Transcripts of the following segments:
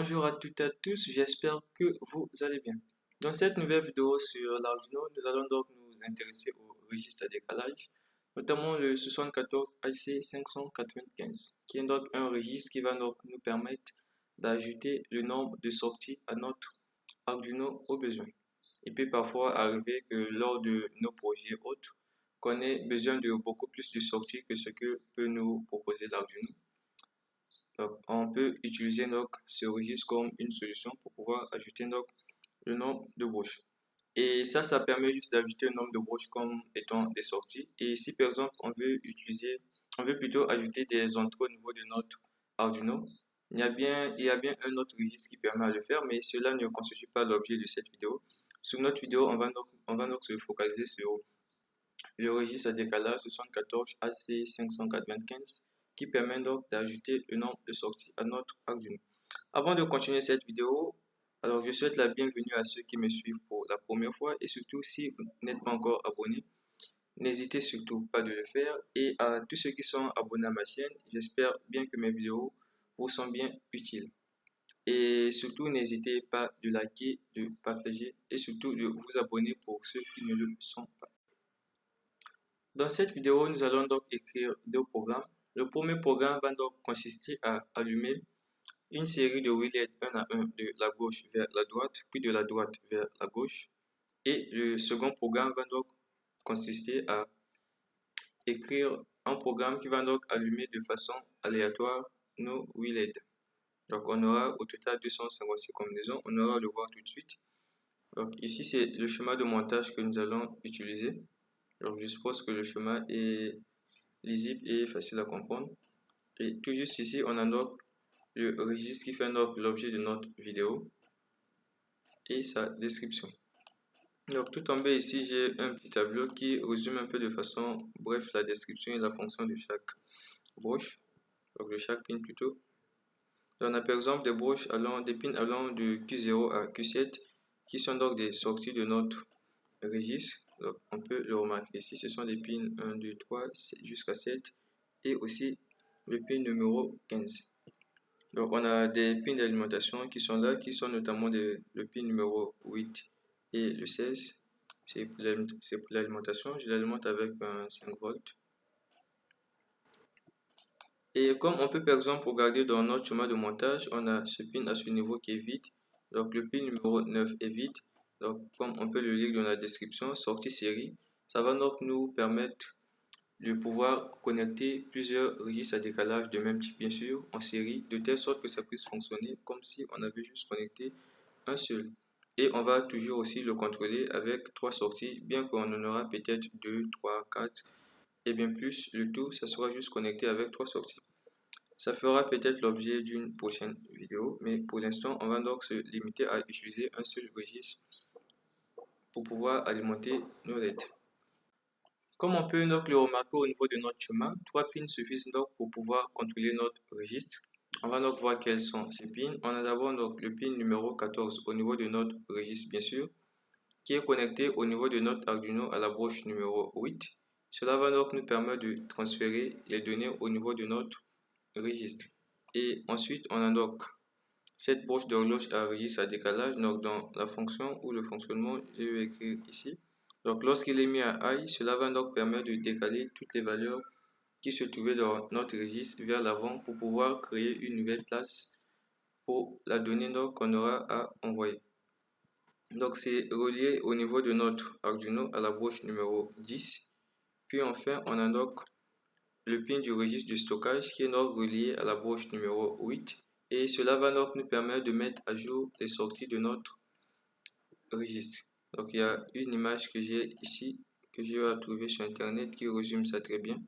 Bonjour à toutes et à tous, j'espère que vous allez bien. Dans cette nouvelle vidéo sur l'Arduino, nous allons donc nous intéresser au registre à décalage, notamment le 74AC595, qui est donc un registre qui va donc nous permettre d'ajouter le nombre de sorties à notre Arduino au besoin. Il peut parfois arriver que lors de nos projets autres, qu'on ait besoin de beaucoup plus de sorties que ce que peut nous proposer l'Arduino. Donc, on peut utiliser donc ce registre comme une solution pour pouvoir ajouter donc le nombre de broches. Et ça permet juste d'ajouter le nombre de broches comme étant des sorties. Et si par exemple on veut plutôt ajouter des entrées au niveau de notre Arduino, il y a bien un autre registre qui permet de le faire, mais cela ne constitue pas l'objet de cette vidéo. Sur notre vidéo, on va donc se focaliser sur le registre à décalage 74 AC595 qui permet donc d'ajouter le nombre de sorties à notre Arduino. Avant de continuer cette vidéo, alors je souhaite la bienvenue à ceux qui me suivent pour la première fois et surtout si vous n'êtes pas encore abonné, n'hésitez surtout pas de le faire. Et à tous ceux qui sont abonnés à ma chaîne, j'espère bien que mes vidéos vous sont bien utiles. Et surtout, n'hésitez pas de liker, de partager et surtout de vous abonner pour ceux qui ne le sont pas. Dans cette vidéo, nous allons donc écrire deux programmes. Le premier programme va donc consister à allumer une série de relais un à un de la gauche vers la droite, puis de la droite vers la gauche. Et le second programme va donc consister à écrire un programme qui va donc allumer de façon aléatoire nos relais. Donc on aura au total 256 combinaisons, on aura à le voir tout de suite. Donc ici c'est le schéma de montage que nous allons utiliser. Donc je suppose que le schéma est lisible et facile à comprendre. Et tout juste ici, on a donc le registre qui fait donc l'objet de notre vidéo et sa description. Donc tout en bas ici, j'ai un petit tableau qui résume un peu de façon bref la description et la fonction de chaque broche, donc de chaque pin plutôt. Donc, on a par exemple des broches des pins allant de Q0 à Q7 qui sont donc des sorties de notre registre. Donc, on peut le remarquer ici, ce sont des pins 1, 2, 3 jusqu'à 7 et aussi le pin numéro 15. Donc on a des pins d'alimentation qui sont là, qui sont notamment le pin numéro 8 et le 16. C'est pour l'alimentation, je l'alimente avec un 5 volts. Et comme on peut par exemple regarder dans notre schéma de montage, on a ce pin à ce niveau qui est vide. Donc le pin numéro 9 est vide. Donc comme on peut le lire dans la description, sortie série, ça va donc nous permettre de pouvoir connecter plusieurs registres à décalage de même type bien sûr en série de telle sorte que ça puisse fonctionner comme si on avait juste connecté un seul. Et on va toujours aussi le contrôler avec 3 sorties, bien qu'on en aura peut-être 2, 3, 4 et bien plus. Le tout, ça sera juste connecté avec 3 sorties. Ça fera peut-être l'objet d'une prochaine vidéo, mais pour l'instant, on va donc se limiter à utiliser un seul registre pour pouvoir alimenter nos LED. Comme on peut donc le remarquer au niveau de notre chemin, 3 pins suffisent donc pour pouvoir contrôler notre registre. On va donc voir quels sont ces pins. On a d'abord donc le pin numéro 14 au niveau de notre registre bien sûr, qui est connecté au niveau de notre Arduino à la broche numéro 8. Cela va donc nous permettre de transférer les données au niveau de notre registre. Et ensuite, on a donc cette broche d'horloge à registre à décalage. Donc dans la fonction ou le fonctionnement, je vais écrire ici. Donc lorsqu'il est mis à high, cela va donc permettre de décaler toutes les valeurs qui se trouvaient dans notre registre vers l'avant pour pouvoir créer une nouvelle place pour la donnée qu'on aura à envoyer. Donc c'est relié au niveau de notre Arduino à la broche numéro 10. Puis enfin, on a donc le pin du registre de stockage qui est donc relié à la broche numéro 8. Et cela va donc nous permettre de mettre à jour les sorties de notre registre. Donc il y a une image que j'ai ici, que j'ai trouvée sur internet qui résume ça très bien.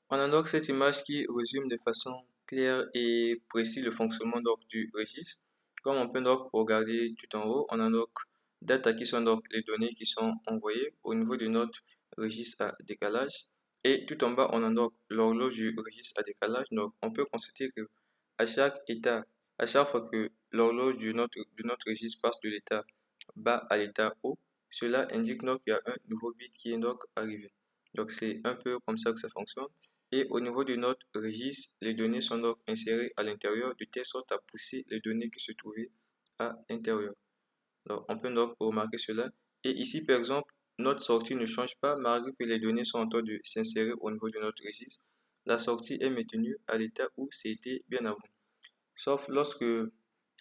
On a donc cette image qui résume de façon claire et précise le fonctionnement donc du registre. Comme on peut donc regarder tout en haut, on a donc data qui sont donc les données qui sont envoyées au niveau de notre registre à décalage. Et tout en bas, on a donc l'horloge du registre à décalage. Donc on peut constater que à chaque fois que l'horloge de notre registre passe de l'état bas à l'état haut, cela indique donc qu'il y a un nouveau bit qui est donc arrivé. Donc c'est un peu comme ça que ça fonctionne. Et au niveau de notre registre, les données sont donc insérées à l'intérieur de telle sorte à pousser les données qui se trouvaient à l'intérieur. Donc, on peut donc remarquer cela. Et ici, par exemple, notre sortie ne change pas malgré que les données sont en train de s'insérer au niveau de notre registre. La sortie est maintenue à l'état où c'était bien avant. Sauf lorsque,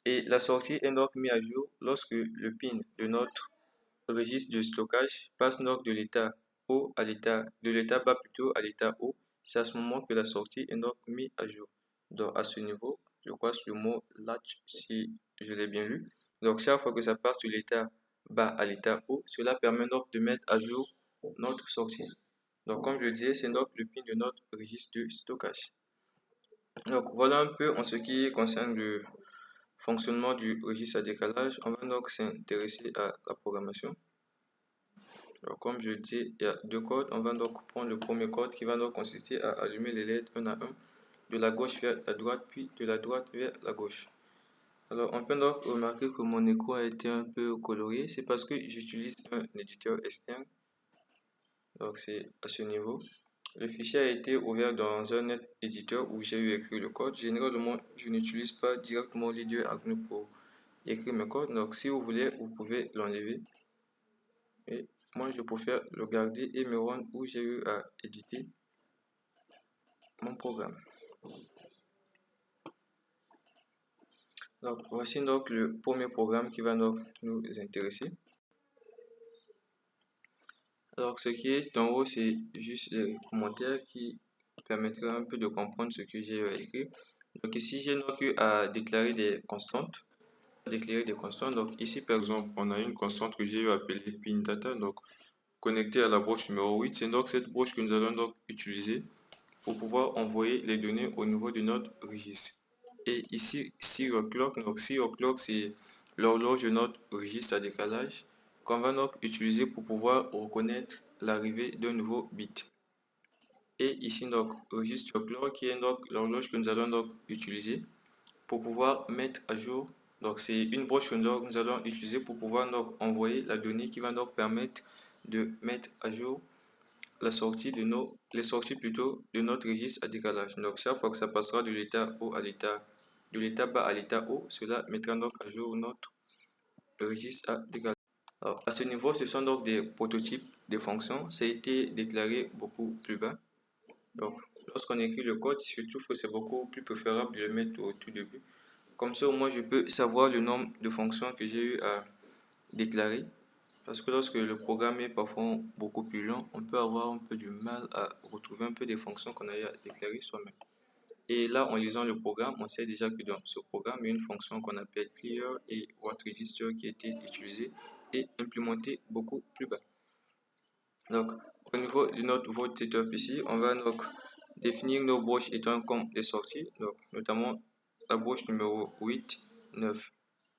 et la sortie est donc mise à jour lorsque le PIN de notre registre de stockage passe donc de l'état haut à l'état, de l'état bas plutôt à l'état haut. C'est à ce moment que la sortie est donc mise à jour. Donc, à ce niveau, je crois que le mot latch, si je l'ai bien lu. Donc, chaque fois que ça passe de l'état bas à l'état haut, cela permet donc de mettre à jour notre sortie. Donc, comme je le disais, c'est donc le PIN de notre registre de stockage. Donc, voilà un peu en ce qui concerne le fonctionnement du registre à décalage. On va donc s'intéresser à la programmation. Alors, comme je le dis, il y a deux codes. On va donc prendre le premier code qui va donc consister à allumer les lettres un à un, de la gauche vers la droite, puis de la droite vers la gauche. Alors, on peut donc remarquer que mon écran a été un peu coloré. C'est parce que j'utilise un éditeur externe. Donc, c'est à ce niveau. Le fichier a été ouvert dans un net éditeur où j'ai eu écrit le code. Généralement, je n'utilise pas directement l'IDE Arduino pour écrire mes codes. Donc, si vous voulez, vous pouvez l'enlever. Et moi, je préfère le garder et me rendre où j'ai eu à éditer mon programme. Donc, voici donc le premier programme qui va donc nous intéresser. Alors, ce qui est en haut, c'est juste les commentaires qui permettraient un peu de comprendre ce que j'ai écrit. Donc, ici, j'ai donc eu à déclarer des constantes. Donc, ici, par exemple, on a une constante que j'ai eu à appeler pin data, donc connectée à la broche numéro 8. C'est donc cette broche que nous allons donc utiliser pour pouvoir envoyer les données au niveau de notre registre. Et ici, serial clock, donc serial clock, c'est l'horloge de notre registre à décalage qu'on va donc utiliser pour pouvoir reconnaître l'arrivée d'un nouveau bit. Et ici, donc, registre clock qui est donc l'horloge que nous allons donc utiliser pour pouvoir mettre à jour. Donc, c'est une broche que nous allons utiliser pour pouvoir donc envoyer la donnée qui va donc permettre de mettre à jour la sortie de les sorties plutôt de notre registre à décalage. Donc, chaque fois que ça passera de l'état haut à de l'état bas à l'état haut, cela mettra donc à jour notre registre à décalage. Alors, à ce niveau, ce sont donc des prototypes de fonctions. Ça a été déclaré beaucoup plus bas. Donc, lorsqu'on écrit le code, je trouve que c'est beaucoup plus préférable de le mettre au tout début. Comme ça, au moins, je peux savoir le nombre de fonctions que j'ai eu à déclarer. Parce que lorsque le programme est parfois beaucoup plus long, on peut avoir un peu du mal à retrouver un peu des fonctions qu'on a eu à déclarer soi-même. Et là, en lisant le programme, on sait déjà que dans ce programme, il y a une fonction qu'on appelle clear et what register qui a été utilisée et implémentée beaucoup plus bas. Donc, au niveau de notre vote setup ici, on va donc définir nos broches étant comme des sorties, donc notamment la broche numéro 8, 9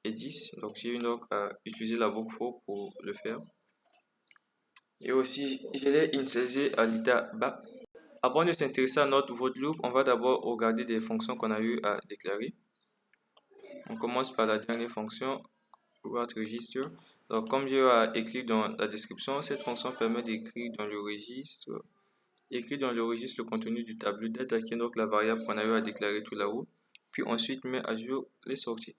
et 10. Donc, j'ai eu donc à utiliser la boucle for pour le faire. Et aussi, je l'ai initialisé à l'état bas. Avant de s'intéresser à notre vote loop, on va d'abord regarder des fonctions qu'on a eu à déclarer. On commence par la dernière fonction, what register. Donc, comme j'ai écrit dans la description, cette fonction permet d'écrire dans le registre, le contenu du tableau data qui est donc la variable qu'on a eu à déclarer tout là-haut, puis ensuite met à jour les sorties.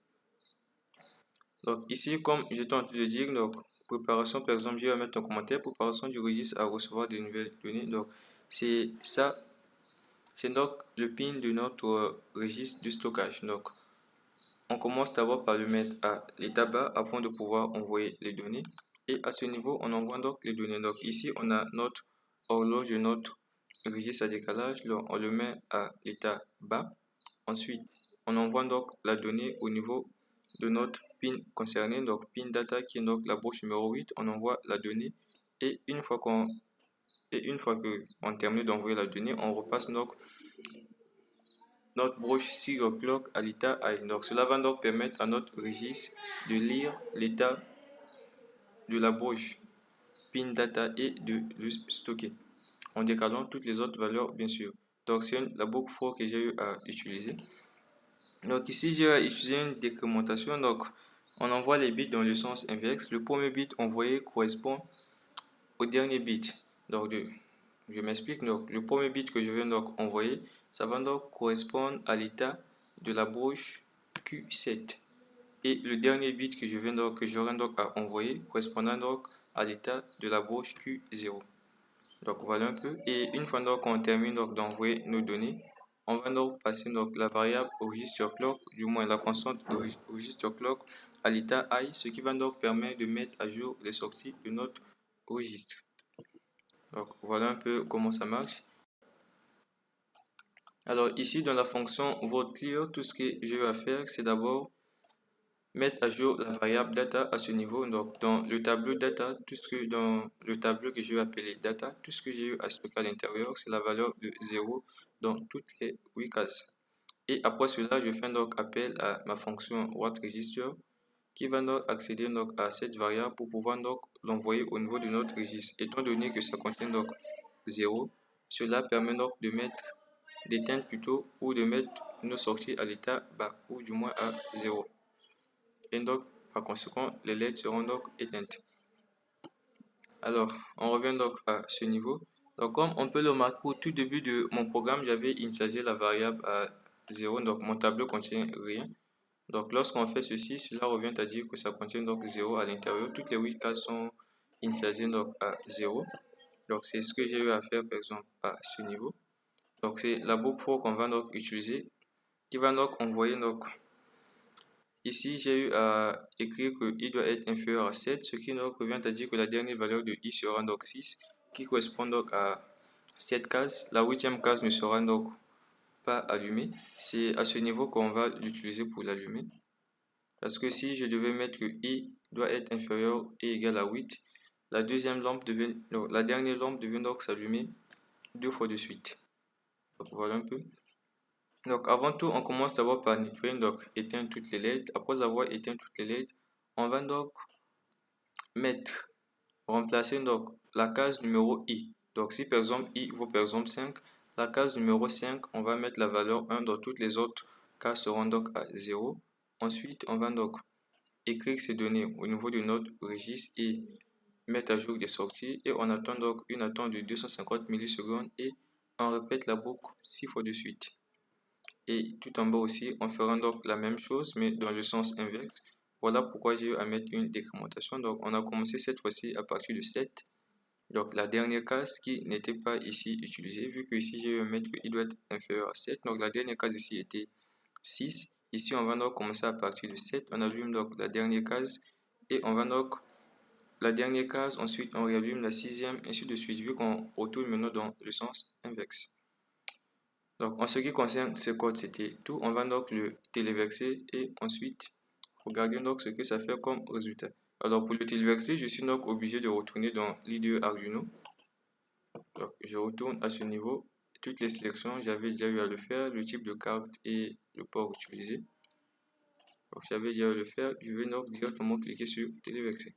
Donc ici, comme j'étais en train de dire, donc préparation, par exemple, je vais mettre un commentaire, préparation du registre à recevoir des nouvelles données. Donc c'est ça, c'est donc le PIN de notre registre de stockage. Donc on commence d'abord par le mettre à l'état bas afin de pouvoir envoyer les données. Et à ce niveau, on envoie donc les données. Donc ici, on a notre horloge de notre registre à décalage. Donc, on le met à l'état bas. Ensuite, on envoie donc la donnée au niveau de notre pin concerné, donc pin data qui est donc la broche numéro 8. On envoie la donnée et une fois qu'on termine d'envoyer la donnée, on repasse donc notre broche serial clock à l'état high. Donc cela va donc permettre à notre registre de lire l'état de la broche pin data et de le stocker en décalant toutes les autres valeurs bien sûr. Donc c'est la boucle for que j'ai eu à utiliser. Donc ici j'ai utilisé une décrémentation. Donc on envoie les bits dans le sens inverse. Le premier bit envoyé correspond au dernier bit. Donc Je m'explique. Donc, le premier bit que je viens donc envoyer, ça va donc correspondre à l'état de la broche Q7. Et le dernier bit que j'aurai donc à envoyer correspondant donc à l'état de la broche Q0. Donc voilà un peu. Et une fois donc qu'on termine donc d'envoyer nos données, on va donc passer donc la variable register clock, du moins la constante register clock à l'état i, ce qui va donc permettre de mettre à jour les sorties de notre registre. Donc voilà un peu comment ça marche. Alors ici dans la fonction vote_clear, tout ce que j'ai eu à faire, c'est d'abord mettre à jour la variable data à ce niveau. Donc dans le tableau data, dans le tableau que je vais appeler data, tout ce que j'ai eu à stocker à l'intérieur, c'est la valeur de 0 dans toutes les 8 cases. Et après cela, je fais donc appel à ma fonction whatRegister qui va donc accéder donc à cette variable pour pouvoir donc l'envoyer au niveau de notre registre. Étant donné que ça contient donc 0, cela permet donc de d'éteindre plutôt ou de mettre nos sorties à l'état bas ou du moins à 0. Et donc, par conséquent, les LED seront donc éteintes. Alors, on revient donc à ce niveau. Donc, comme on peut le remarquer au tout début de mon programme, j'avais initialisé la variable à 0, donc mon tableau contient rien. Donc, lorsqu'on fait ceci, cela revient à dire que ça contient donc 0 à l'intérieur. Toutes les 8 cases sont initialisées donc à 0. Donc, c'est ce que j'ai eu à faire par exemple à ce niveau. Donc, c'est la boucle for qu'on va donc utiliser qui va donc envoyer donc ici, j'ai eu à écrire que i doit être inférieur à 7, ce qui donc revient à dire que la dernière valeur de i sera donc 6, qui correspond donc à cette case. La huitième case ne sera donc pas allumée. C'est à ce niveau qu'on va l'utiliser pour l'allumer. Parce que si je devais mettre que i doit être inférieur et égal à 8, la dernière lampe devait donc s'allumer deux fois de suite. Donc voilà un peu. Donc avant tout, on commence d'abord par nettoyer, donc éteindre toutes les LED. Après avoir éteint toutes les LED, on va donc remplacer donc la case numéro i. Donc si par exemple i vaut par exemple 5, la case numéro 5, on va mettre la valeur 1, dans toutes les autres cases seront donc à 0. Ensuite, on va donc écrire ces données au niveau de notre registre et mettre à jour des sorties. Et on attend donc une attente de 250 millisecondes et on répète la boucle 6 fois de suite. Et tout en bas aussi, on fera donc la même chose, mais dans le sens inverse. Voilà pourquoi j'ai eu à mettre une décrémentation. Donc, on a commencé cette fois-ci à partir de 7. Donc, la dernière case qui n'était pas ici utilisée, vu que ici j'ai eu à mettre qu'il doit être inférieur à 7. Donc, la dernière case ici était 6. Ici, on va donc commencer à partir de 7. On allume donc la dernière case et on va donc la dernière case. Ensuite, on réallume la sixième, ainsi de suite, vu qu'on retourne maintenant dans le sens inverse. Donc, en ce qui concerne ce code, c'était tout. On va donc le téléverser et ensuite regarder donc ce que ça fait comme résultat. Alors, pour le téléverser, je suis donc obligé de retourner dans l'IDE Arduino. Donc, je retourne à ce niveau. Toutes les sélections, j'avais déjà eu à le faire, le type de carte et le port utilisé. Donc, j'avais déjà eu à le faire. Je vais donc directement cliquer sur téléverser.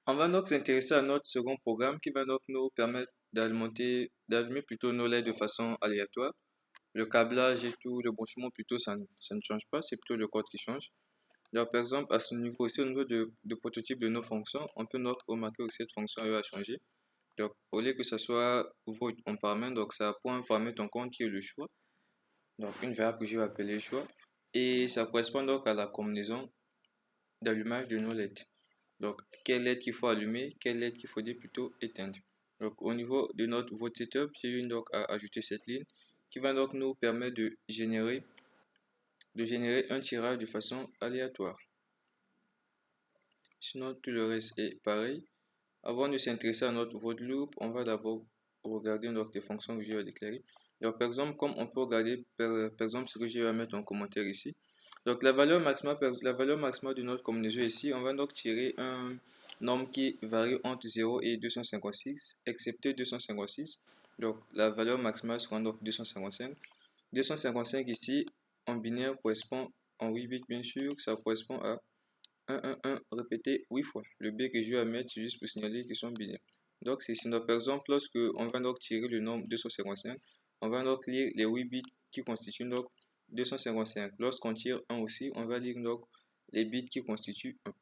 On va donc s'intéresser à notre second programme qui va donc nous permettre d'allumer plutôt nos LED de façon aléatoire. Le câblage et tout, le branchement plutôt, ça ne change pas, c'est plutôt le code qui change. Donc, par exemple, à ce niveau aussi, au niveau de prototype de nos fonctions, on peut donc remarquer que cette fonction a changé. Donc, au lieu que ce soit vote en paramètre, donc ça prend un paramètre en compte qui est le choix. Donc, une variable que je vais appeler choix. Et ça correspond donc à la combinaison d'allumage de nos LED. Donc, quelle LED qu'il faut allumer, quelle LED qu'il faut plutôt éteindre. Donc, au niveau de notre vote setup, j'ai eu donc à ajouter cette ligne qui va donc nous permettre de générer un tirage de façon aléatoire. Sinon, tout le reste est pareil. Avant de s'intéresser à notre vote loop, on va d'abord regarder donc les fonctions que je vais déclarer. Donc, par exemple, comme on peut regarder par exemple ce que je vais mettre en commentaire ici. Donc, la valeur maximale de notre combinaison ici, on va donc tirer norme qui varie entre 0 et 256, excepté 256. Donc, la valeur maximale sera donc 255. 255 ici, en binaire, correspond en 8 bits, bien sûr, ça correspond à 1 répété 8 fois. Le B que je vais mettre, c'est juste pour signaler qu'ils sont binaires. Donc, c'est ici. Donc, par exemple, lorsque on va donc tirer le nombre 255, on va donc lire les 8 bits qui constituent donc 255. Lorsqu'on tire 1 aussi, on va lire donc les bits qui constituent 1.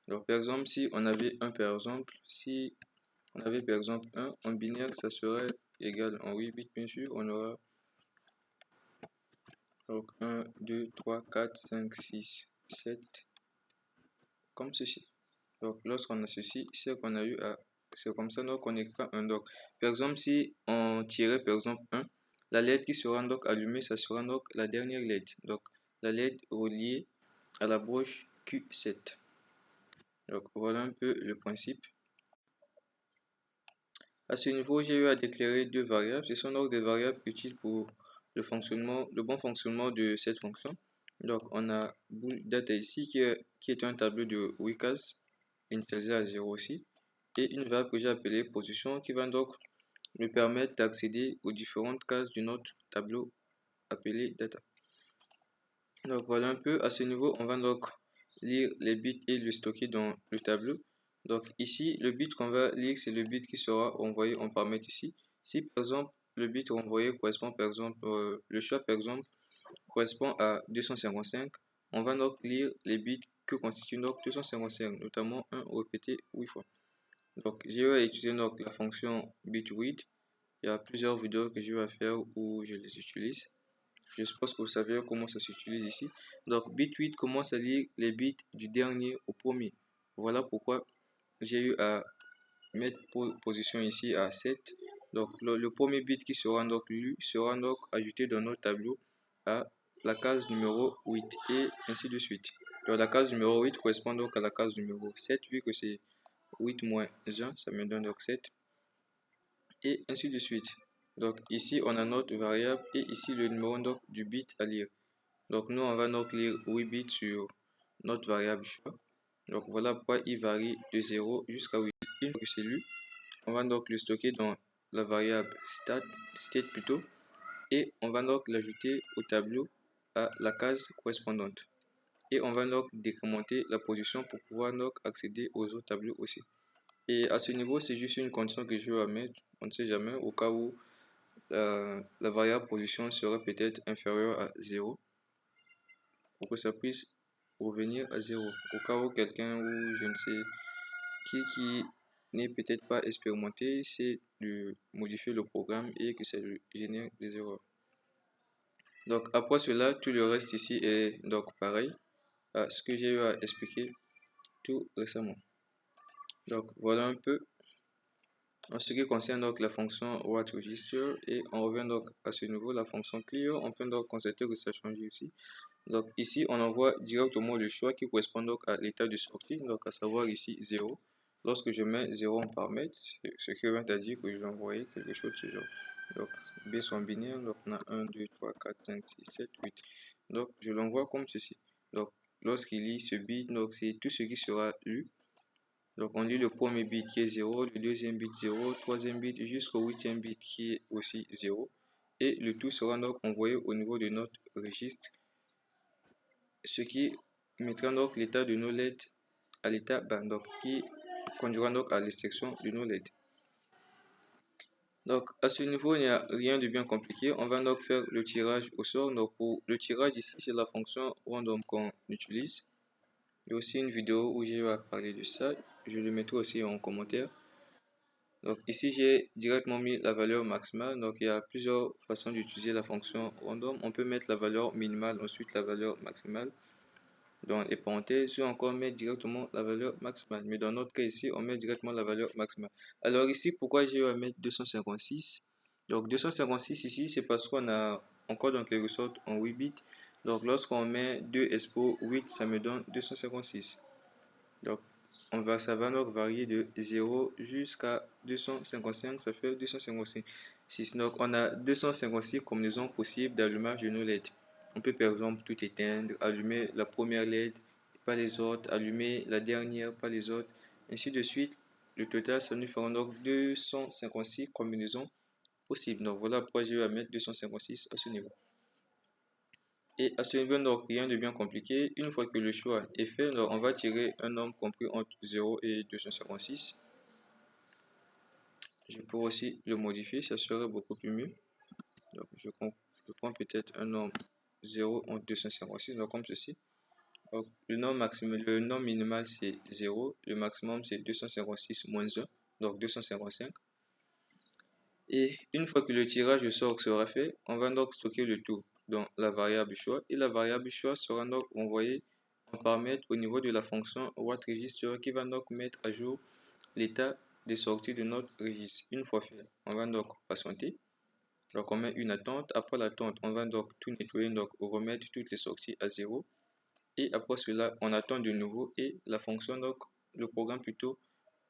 Donc, par exemple, si on avait 1, par exemple, si on avait par exemple 1 en binaire, ça serait égal en 8 bits, bien sûr. On aura donc 1, 2, 3, 4, 5, 6, 7, comme ceci. Donc, lorsqu'on a ceci, c'est qu'on a eu à. C'est comme ça donc qu'on écrit un donc. Par exemple, si on tirait par exemple 1, la lettre qui sera donc allumée, ça sera donc la dernière lettre. Donc, la lettre reliée à la broche Q7. Donc, voilà un peu le principe. À ce niveau, j'ai eu à déclarer deux variables. Ce sont donc des variables utiles pour le bon fonctionnement de cette fonction. Donc, on a bool data ici qui est un tableau de 8 cases, initialisé à 0 aussi, et une variable que j'ai appelée position qui va donc me permettre d'accéder aux différentes cases de notre tableau appelé data. Donc, voilà un peu. À ce niveau, on va donc lire les bits et le stocker dans le tableau. Donc ici, le bit qu'on va lire, c'est le bit qui sera envoyé en paramètre ici. Si par exemple, le bit envoyé correspond par exemple, le choix par exemple, correspond à 255, on va donc lire les bits que constitue donc 255, notamment 1 répété 8 fois. Donc je vais utiliser donc la fonction bit8. Il y a plusieurs vidéos que je vais faire où je les utilise. Je suppose que vous savez comment ça s'utilise ici. Donc bit8 commence à lire les bits du dernier au premier. Voilà pourquoi j'ai eu à mettre position ici à 7. Donc le premier bit qui sera donc lu sera donc ajouté dans notre tableau à la case numéro 8 et ainsi de suite. Donc la case numéro 8 correspond donc à la case numéro 7 vu que c'est 8 moins 1, ça me donne donc 7 et ainsi de suite. Donc ici on a notre variable et ici le numéro donc du bit à lire. Donc nous on va donc lire 8 bits sur notre variable choix. Donc voilà pourquoi il varie de 0 jusqu'à 8. Une fois que c'est lu, on va donc le stocker dans la variable state plutôt, et on va donc l'ajouter au tableau à la case correspondante. Et on va donc décrémenter la position pour pouvoir donc accéder aux autres tableaux aussi. Et à ce niveau, c'est juste une condition que je vais mettre, on ne sait jamais, au cas où la variable position serait peut-être inférieure à 0, pour que ça puisse revenir à 0. Au cas où quelqu'un ou je ne sais qui n'est peut-être pas expérimenté, c'est de modifier le programme et que ça génère des erreurs. Donc après cela, tout le reste ici est donc pareil à ce que j'ai eu à expliquer tout récemment. Donc voilà un peu en ce qui concerne donc la fonction writeRegister, et on revient donc à ce niveau, la fonction clear. On peut donc constater que ça change aussi. Donc ici, on envoie directement le choix qui correspond donc à l'état de sortie, donc à savoir ici 0. Lorsque je mets 0 en paramètre, ce qui va dire que je vais envoyer quelque chose de ce genre. Donc B sont binaires, donc on a 1, 2, 3, 4, 5, 6, 7, 8. Donc je l'envoie comme ceci. Donc lorsqu'il lit ce bit, donc c'est tout ce qui sera lu. Donc on lit le premier bit qui est 0, le deuxième bit 0, le troisième bit jusqu'au 8e bit qui est aussi 0. Et le tout sera donc envoyé au niveau de notre registre, ce qui mettra donc l'état de nos LED à l'état bas, donc qui conduira donc à l'extraction de nos LED. Donc à ce niveau, il n'y a rien de bien compliqué. On va donc faire le tirage au sort. Donc pour le tirage ici, c'est la fonction random qu'on utilise. Il y a aussi une vidéo où j'ai parlé de ça. Je le mettrai aussi en commentaire. Donc ici, j'ai directement mis la valeur maximale. Donc il y a plusieurs façons d'utiliser la fonction random. On peut mettre la valeur minimale, ensuite la valeur maximale dans les parenthèses, ou encore mettre directement la valeur maximale. Mais dans notre cas ici, on met directement la valeur maximale. Alors ici, pourquoi j'ai eu à mettre 256? Donc 256 ici, c'est parce qu'on a encore dans quelque sorte en 8 bits. Donc lorsqu'on met 2 expo 8, ça me donne 256. Donc ça va donc varier de 0 jusqu'à 255, ça fait 256. Donc on a 256 combinaisons possibles d'allumage de nos LED. On peut par exemple tout éteindre, allumer la première LED, pas les autres, allumer la dernière, pas les autres, Ainsi de suite, le total, ça nous fera donc 256 combinaisons possibles. Donc voilà pourquoi j'ai eu à mettre 256 à ce niveau. Et à ce niveau, donc rien de bien compliqué. Une fois que le choix est fait, donc, on va tirer un nombre compris entre 0 et 256. Je peux aussi le modifier, ça serait beaucoup plus mieux. Donc je prends peut-être un nombre 0 entre 256, donc comme ceci. Donc, le nombre minimal c'est 0, le maximum c'est 256 moins 1, donc 255. Et une fois que le tirage au sort sera fait, on va donc stocker le tout dans la variable choix. Et la variable choix sera donc envoyée en paramètre au niveau de la fonction whatRegister qui va donc mettre à jour l'état des sorties de notre registre. Une fois fait, on va donc patienter. Donc on met une attente. Après l'attente, on va donc tout nettoyer, donc remettre toutes les sorties à 0. Et après cela, on attend de nouveau et la fonction, donc le programme plutôt,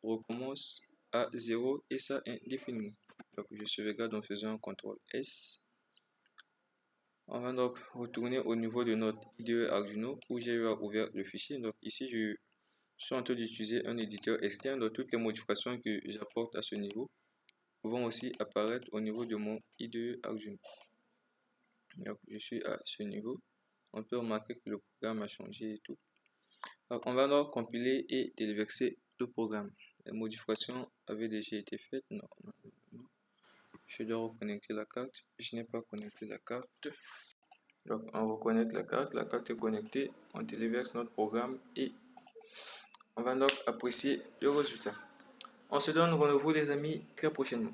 recommence à 0 et ça indéfiniment. Donc je sauvegarde en faisant un CTRL S. On va donc retourner au niveau de notre IDE Arduino où j'ai ouvert le fichier. Donc ici, je suis en train d'utiliser un éditeur externe. Donc toutes les modifications que j'apporte à ce niveau vont aussi apparaître au niveau de mon IDE Arduino. Donc je suis à ce niveau. On peut remarquer que le programme a changé et tout. Donc, on va donc compiler et déverser le programme. Les modifications avaient déjà été faites. Non. Je dois reconnecter la carte. Je n'ai pas connecté la carte. Donc, on reconnecte la carte. La carte est connectée. On téléverse notre programme et on va donc apprécier le résultat. On se donne rendez-vous les amis très prochainement.